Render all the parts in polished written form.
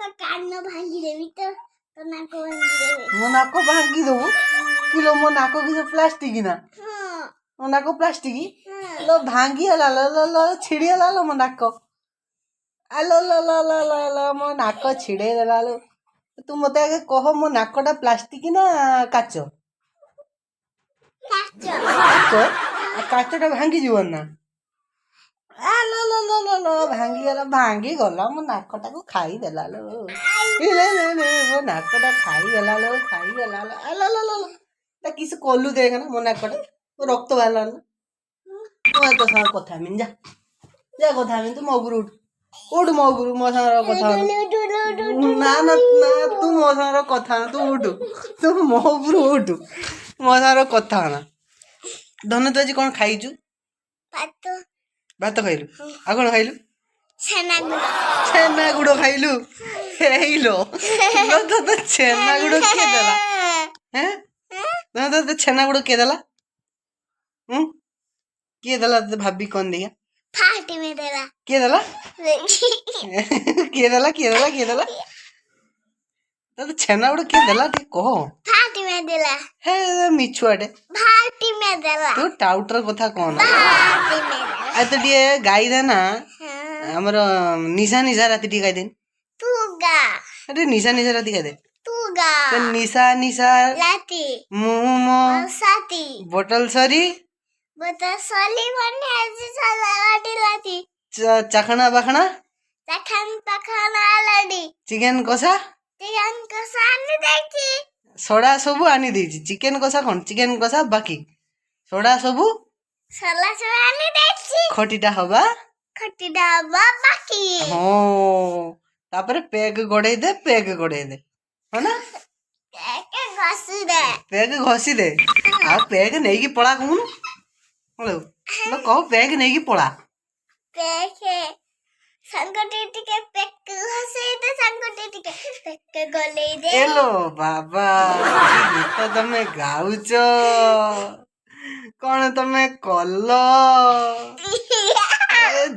तो कान भांगी देवी तो नाक भांगी देवी मो नाक भांगी दबु किलो मो नाक कि प्लास्टिक ना मो नाक प्लास्टिक लो भांगी हला लो लो लो छिड़ी हला लो मो नाक आलो लो लो लो लो लो मो नाक छिड़े देला लो तू मते आगे कह मो नाकटा प्लास्टिक ना काच काचटा भांगी जीवन ना आलो लो लो लो लो भांगी गला मो नाकटा को खाई देला लो ले ले ले मो नाकटा खाई गला लो आलो लो लो ता किस कोल्लू देगा ना मो नाकटा वो रक्त बाहरला ना मैं तो सारा कथा मिन जा जा कथा मिन तू मगुर उठ मगुर मो सारा कथा ना ना ना तू मो सारा कथा तू उठ तू मगुर उठ मो सारा कथा ना धन तू आज कौन खाइजु भात खाइलु आ कौन खाइलु छेना गुड़ खाइलु हेलो तो छेना गुड़ किए देला हैं तो छेना गुड़ किए देला किए देला तो भाभी कौन दिया फाटी में देला किए देला किए देला तो छेना गुड़ किए देला ठीक कहो फाटी में देला हे मिछुआटे फाटी में देला तू टाउटर कथा कौन फाटी में देला आ तो टिए गाई दे ना हमर निशा निशा राती टी गाई दे तू गा अरे निशा निशा राती गाई दे तू गा तो निशा निशा लाती मुंह मो साती बोतल सरी बता सोली बने ऐसे साला लाटी लाती चखना बखना तखन तखन आलड़ी चिकन कषा चिकन को सामने देखी सोडा सबू आनी देछि चिकन कषा कोन चिकन कषा बाकी सोडा सबू सोला सोआनी देखी खटीटा हवा खट्टी डाबा बाकी हो तापर पेग गड़े दे हो ना के घसी दे पेग घसी दे आ पेग नहीं की पड़ा कहून हेलो लो कहो पेग नहीं की पड़ा पेके संगटी टिके पेक घसी दे संगटी टिके पेक गले दे हेलो बाबा गीत तमे गाउचो कौन तमे कलो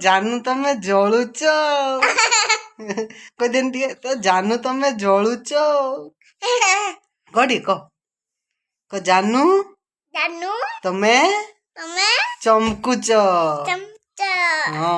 जानू तमे जळुच कोई दिन टिके तो जानू तमे जळुच गडी को जानू जानू तमे तमे चमकुच चमचा हाँ